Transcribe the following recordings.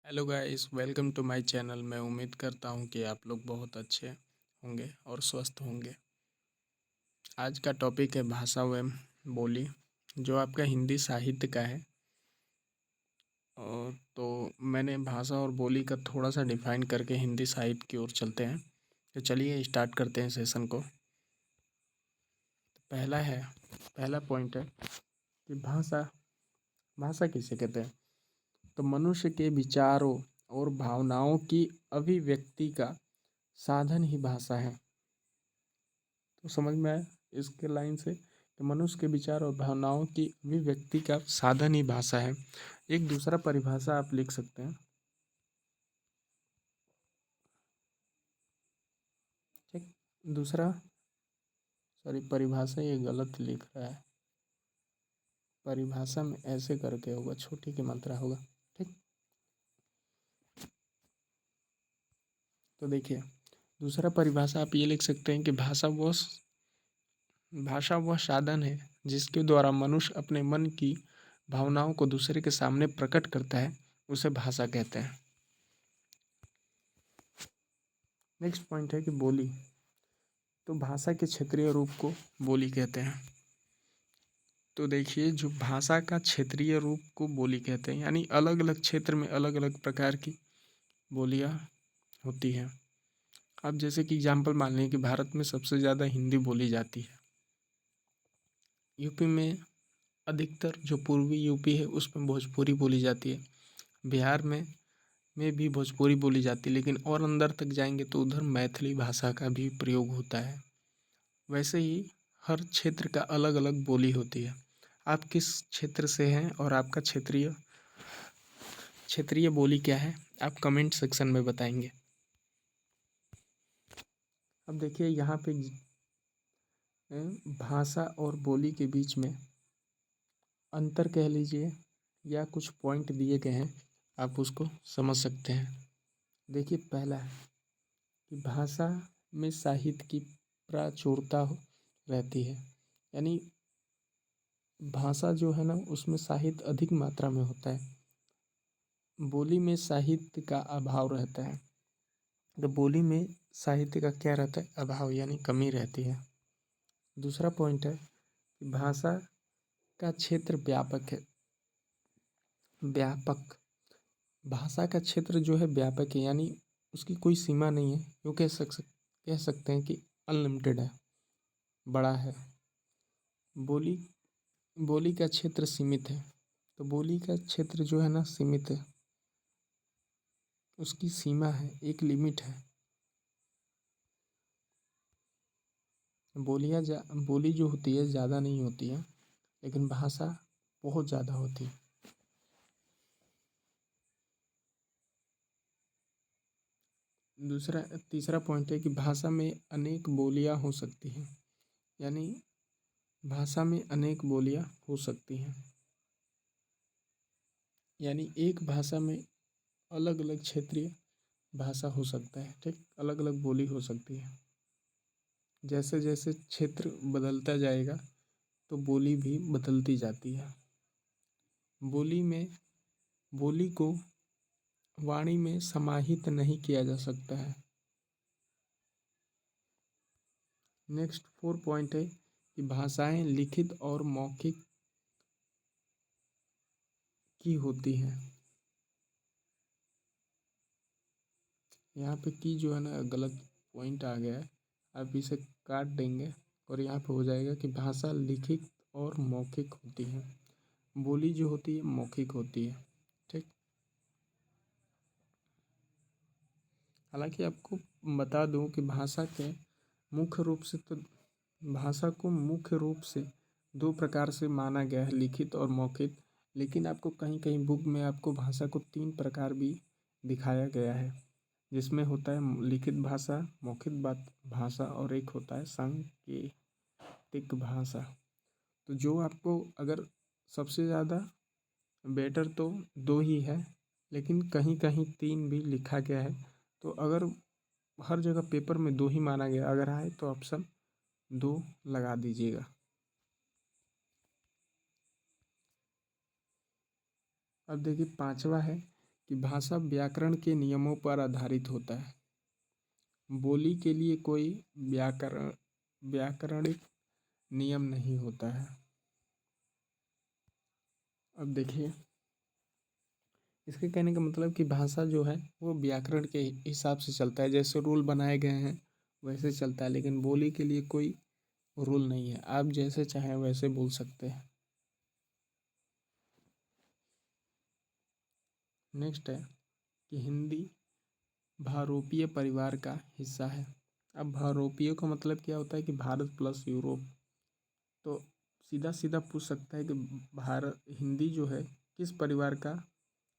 Hello guys, welcome to my channel. मैं उम्मीद करता हूँ कि आप लोग बहुत अच्छे होंगे और स्वस्थ होंगे। आज का टॉपिक है भाषा एवं बोली, जो आपका हिंदी साहित्य का है। और तो मैंने भाषा और बोली का थोड़ा सा डिफाइन करके हिंदी साहित्य की ओर चलते हैं। तो चलिए स्टार्ट करते हैं सेशन को। पहला पॉइंट है कि भाषा भाषा किसे कहते हैं। तो मनुष्य के विचारों और भावनाओं की अभिव्यक्ति का साधन ही भाषा है। तो समझ में आया इसके लाइन से कि मनुष्य के विचार और भावनाओं की अभिव्यक्ति का साधन ही भाषा है। एक दूसरा परिभाषा आप लिख सकते हैं। ठीक। दूसरा, सॉरी, परिभाषा ये गलत लिख रहा है। परिभाषा में ऐसे करके होगा, छोटी की मात्रा होगा। ठीक। तो देखिए, दूसरा परिभाषा आप ये लिख सकते हैं कि भाषा वह साधन है जिसके द्वारा मनुष्य अपने मन की भावनाओं को दूसरे के सामने प्रकट करता है, उसे भाषा कहते हैं। नेक्स्ट पॉइंट है कि बोली। तो भाषा के क्षेत्रीय रूप को बोली कहते हैं। तो देखिए, जो भाषा का क्षेत्रीय रूप को बोली कहते हैं, यानी अलग अलग क्षेत्र में अलग अलग प्रकार की बोलियां होती हैं। अब जैसे कि एग्जाम्पल मान लें कि भारत में सबसे ज़्यादा हिंदी बोली जाती है। यूपी में अधिकतर, जो पूर्वी यूपी है उसमें भोजपुरी बोली जाती है। बिहार में भी भोजपुरी बोली जाती है, लेकिन और अंदर तक जाएंगे तो उधर मैथिली भाषा का भी प्रयोग होता है। वैसे ही हर क्षेत्र का अलग अलग बोली होती है। आप किस क्षेत्र से हैं और आपका क्षेत्रीय क्षेत्रीय बोली क्या है, आप कमेंट सेक्शन में बताएंगे। अब देखिए यहाँ पे भाषा और बोली के बीच में अंतर कह लीजिए या कुछ पॉइंट दिए गए हैं, आप उसको समझ सकते हैं। देखिए, पहला है कि भाषा में साहित्य की प्राचुर्यता रहती है, यानी भाषा जो है ना उसमें साहित्य अधिक मात्रा में होता है। बोली में साहित्य का अभाव रहता है। तो बोली में साहित्य का क्या रहता है, अभाव, यानी कमी रहती है। दूसरा पॉइंट है कि भाषा का क्षेत्र व्यापक है। व्यापक भाषा का क्षेत्र जो है व्यापक है, यानी उसकी कोई सीमा नहीं है। यूँ कह सकते हैं कि अनलिमिटेड है, बड़ा है। बोली बोली का क्षेत्र सीमित है। तो बोली का क्षेत्र जो है ना सीमित है, उसकी सीमा है, एक लिमिट है। बोली जो होती है ज़्यादा नहीं होती है, लेकिन भाषा बहुत ज़्यादा होती है। तीसरा पॉइंट है कि भाषा में अनेक बोलियां हो सकती हैं, यानी भाषा में अनेक बोलियां हो सकती हैं, यानी एक भाषा में अलग अलग क्षेत्रीय भाषा हो सकता है। ठीक, अलग अलग बोली हो सकती है। जैसे जैसे क्षेत्र बदलता जाएगा तो बोली भी बदलती जाती है। बोली को वाणी में समाहित नहीं किया जा सकता है। नेक्स्ट 4 पॉइंट है कि भाषाएं लिखित और मौखिक की होती हैं। यहाँ पे की जो है ना गलत पॉइंट आ गया है, आप इसे काट देंगे और यहाँ पे हो जाएगा कि भाषा लिखित और मौखिक होती है। बोली जो होती है मौखिक होती है। ठीक। हालांकि आपको बता दूं कि भाषा को मुख्य रूप से दो प्रकार से माना गया है, लिखित और मौखिक। लेकिन आपको कहीं कहीं बुक में आपको भाषा को 3 प्रकार भी दिखाया गया है, जिसमें होता है लिखित भाषा, मौखिक भाषा और एक होता है सांकेतिक भाषा। तो जो आपको अगर सबसे ज़्यादा बेटर तो 2 ही है, लेकिन कहीं कहीं 3 भी लिखा गया है। तो अगर हर जगह पेपर में 2 ही माना गया अगर आए तो ऑप्शन 2 लगा दीजिएगा। अब देखिए, पांचवा है कि भाषा व्याकरण के नियमों पर आधारित होता है। बोली के लिए कोई व्याकरणिक नियम नहीं होता है। अब देखिए, इसके कहने का मतलब कि भाषा जो है वो व्याकरण के हिसाब से चलता है, जैसे रूल बनाए गए हैं वैसे चलता है, लेकिन बोली के लिए कोई रूल नहीं है, आप जैसे चाहें वैसे बोल सकते हैं। नेक्स्ट है कि हिंदी भारोपीय परिवार का हिस्सा है। अब भारोपीय का मतलब क्या होता है कि भारत प्लस यूरोप। तो सीधा सीधा पूछ सकता है कि भारत हिंदी जो है किस परिवार का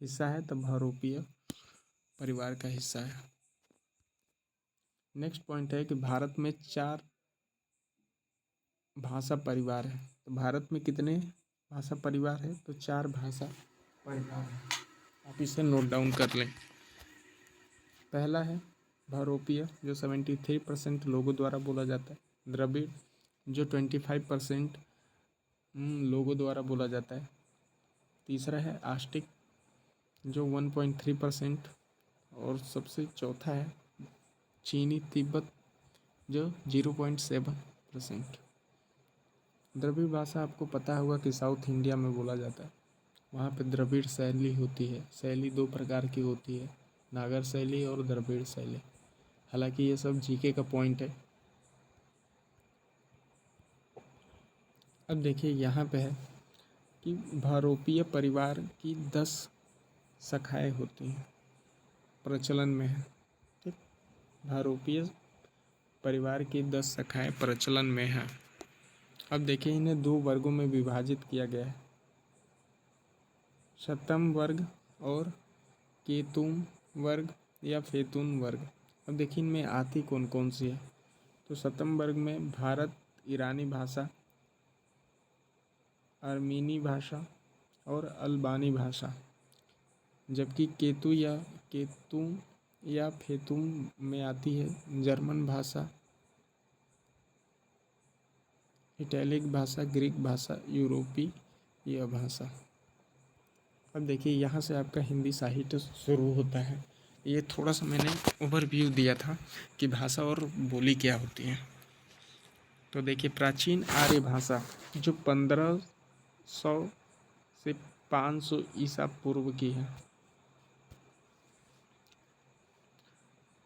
हिस्सा है, तो भारोपीय परिवार का हिस्सा है। नेक्स्ट पॉइंट है कि भारत में 4 भाषा परिवार है। तो भारत में कितने भाषा परिवार है, तो 4 भाषा परिवार है। आप इसे नोट डाउन कर लें। पहला है भारोपीय जो 73% लोगों द्वारा बोला जाता है। द्रविड़ जो 25% लोगों द्वारा बोला जाता है। तीसरा है आस्टिक जो 1.3%। और सबसे चौथा है चीनी तिब्बत जो 0.7%। द्रविड़ भाषा आपको पता होगा कि साउथ इंडिया में बोला जाता है। वहाँ पे द्रविड़ शैली होती है। शैली 2 प्रकार की होती है, नागर शैली और द्रविड़ शैली। हालांकि ये सब जीके का पॉइंट है। अब देखिए यहाँ पे है कि भारोपीय परिवार की 10 शाखाएँ होती हैं, प्रचलन में है। ठीक, भारोपीय परिवार की 10 शाखाएँ प्रचलन में हैं। अब देखिए इन्हें 2 वर्गों में विभाजित किया गया है, शतम वर्ग और केतुम वर्ग या फेतुन वर्ग। अब देखिए इनमें आती कौन कौन सी है। तो शतम वर्ग में भारत ईरानी भाषा, आर्मीनी भाषा और अल्बानी भाषा। जबकि केतु या फेतुम में आती है जर्मन भाषा, इटैलिक भाषा, ग्रीक भाषा, यूरोपीय भाषा। अब देखिए यहाँ से आपका हिंदी साहित्य शुरू होता है। ये थोड़ा सा मैंने ओवरव्यू दिया था कि भाषा और बोली क्या होती है। तो देखिए प्राचीन आर्य भाषा जो 1500 से 500 ईसा पूर्व की है।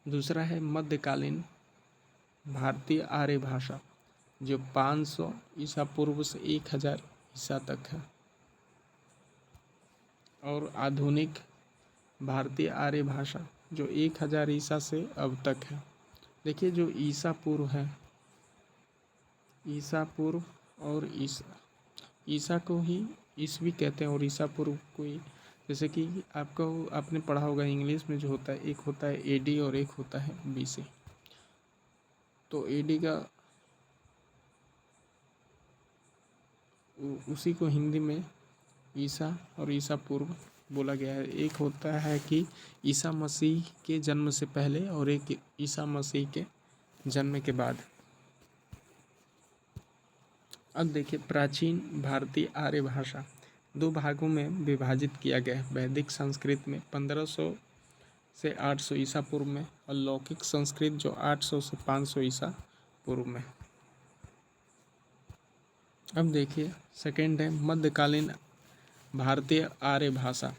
दूसरा है मध्यकालीन भारतीय आर्य भाषा जो 500 ईसा पूर्व से 1000 ईसा तक है। और आधुनिक भारतीय आर्य भाषा जो 1000 ईसा से अब तक है। देखिए जो ईसा पूर्व है, ईसा पूर्व और ईसा को ही ईसवी कहते हैं और ईसा पूर्व को ही, जैसे कि आपने पढ़ा होगा इंग्लिश में जो होता है, एक होता है एडी और एक होता है बीसी। तो एडी का उसी को हिंदी में ईसा और ईसा पूर्व बोला गया है। एक होता है कि ईसा मसीह के जन्म से पहले और एक ईसा मसीह के जन्म के बाद। अब देखिए प्राचीन भारतीय आर्य भाषा 2 भागों में विभाजित किया गया है। वैदिक संस्कृत में 1500 से 800 ईसा पूर्व में और लौकिक संस्कृत जो 800 से 500 ईसा पूर्व में। अब देखिए सेकेंड है मध्यकालीन भारतीय आर्य भाषा।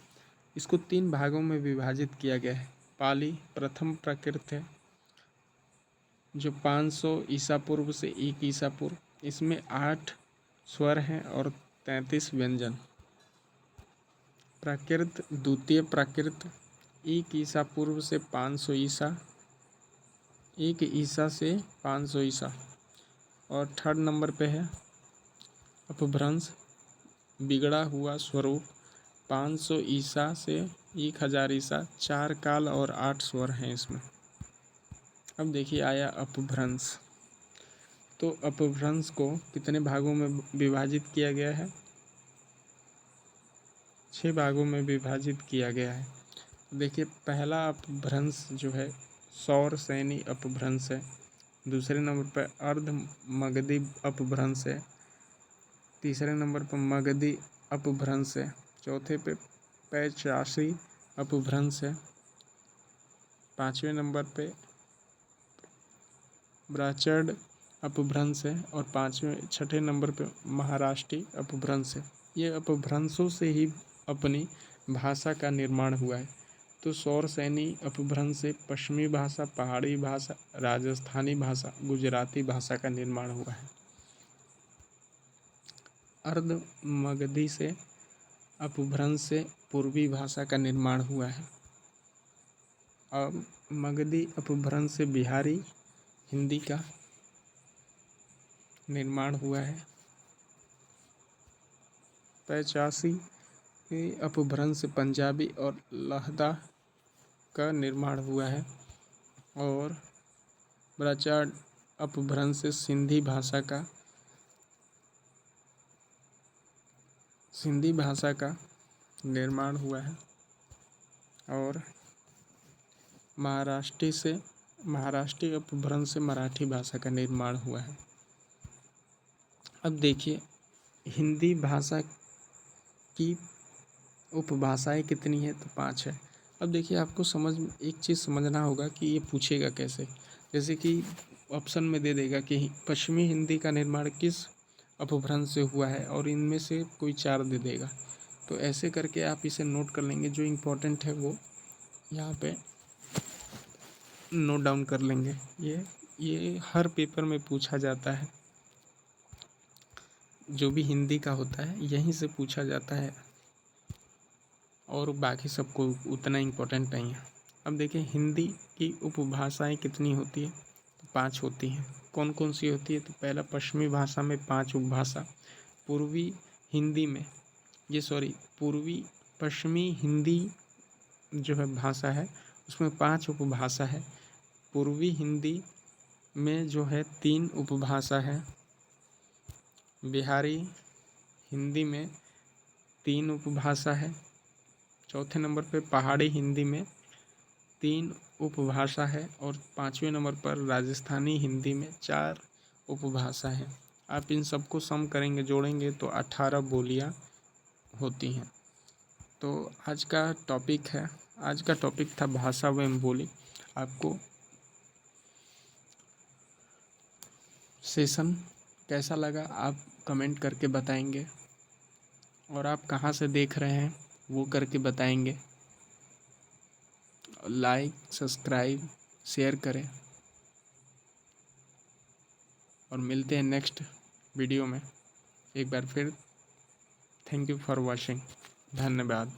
इसको 3 भागों में विभाजित किया गया है। पाली प्रथम प्राकृत है जो 500 ईसा पूर्व से 1 ईसा पूर्व। इसमें 8 स्वर हैं और 33 व्यंजन। प्राकृत द्वितीय प्राकृत 1 ईसा पूर्व से 500 ईसा, 1 ईसा से 500 ईसा। और थर्ड नंबर पे है अपभ्रंश बिगड़ा हुआ स्वरूप 500 ईसा से 1000 ईसा। 4 काल और 8 स्वर हैं इसमें। अब देखिए आया अपभ्रंश। तो अपभ्रंश को कितने भागों में विभाजित किया गया है, 6 भागों में विभाजित किया गया है। देखिए पहला अपभ्रंश जो है सौर सैनी अपभ्रंश है। दूसरे नंबर पर अर्ध मगधी अपभ्रंश है। तीसरे नंबर पर मगधी अपभ्रंश है। चौथे पे पैचासी अपभ्रंश है। 5वें नंबर पे ब्राचर्ड अपभ्रंश है और 6ठे नंबर पे महाराष्ट्री अपभ्रंश है। ये अपभ्रंशों से ही अपनी भाषा का निर्माण हुआ है। तो सौरसैनी अपभ्रंश से पश्चिमी भाषा, पहाड़ी भाषा, राजस्थानी भाषा, गुजराती भाषा का निर्माण हुआ है। अर्ध मगधी से अपभ्रंश से पूर्वी भाषा का निर्माण हुआ है। अब मगधी अपभ्रंश से बिहारी हिंदी का निर्माण हुआ है। 85 अपभ्रंश से पंजाबी और लहदा का निर्माण हुआ है। और ब्राचार्ड अपभ्रंश से सिंधी भाषा का निर्माण हुआ है। और महाराष्ट्री अपभ्रंश से मराठी भाषा का निर्माण हुआ है। अब देखिए हिंदी भाषा की उपभाषाएं कितनी है, तो 5 है। अब देखिए आपको एक चीज़ समझना होगा कि ये पूछेगा कैसे। जैसे कि ऑप्शन में दे देगा कि पश्चिमी हिंदी का निर्माण किस अपभ्रंश से हुआ है और इनमें से कोई 4 दे देगा। तो ऐसे करके आप इसे नोट कर लेंगे, जो इम्पोर्टेंट है वो यहाँ पे नोट डाउन कर लेंगे। ये हर पेपर में पूछा जाता है, जो भी हिंदी का होता है यहीं से पूछा जाता है और बाकी सबको उतना इम्पोर्टेंट नहीं है। अब देखिए हिंदी की उपभाषाएं कितनी होती है, तो 5 होती हैं। कौन कौन सी होती है, तो पहला पश्चिमी भाषा में 5 उपभाषा, पूर्वी पश्चिमी हिंदी जो है भाषा है उसमें 5 उपभाषा है। पूर्वी हिंदी में जो है 3 उपभाषा है। बिहारी हिंदी में 3 उपभाषा है। चौथे नंबर पे पहाड़ी हिंदी में 3 उपभाषा है। और 5वें नंबर पर राजस्थानी हिंदी में 4 उपभाषा है। आप इन सबको सम करेंगे, जोड़ेंगे तो 18 बोलियां होती हैं। तो आज का टॉपिक था भाषा एवं बोली। आपको सेशन कैसा लगा आप कमेंट करके बताएंगे, और आप कहाँ से देख रहे हैं वो करके बताएंगे। लाइक, सब्सक्राइब, शेयर करें और मिलते हैं नेक्स्ट वीडियो में। एक बार फिर थैंक यू फॉर वॉचिंग। धन्यवाद।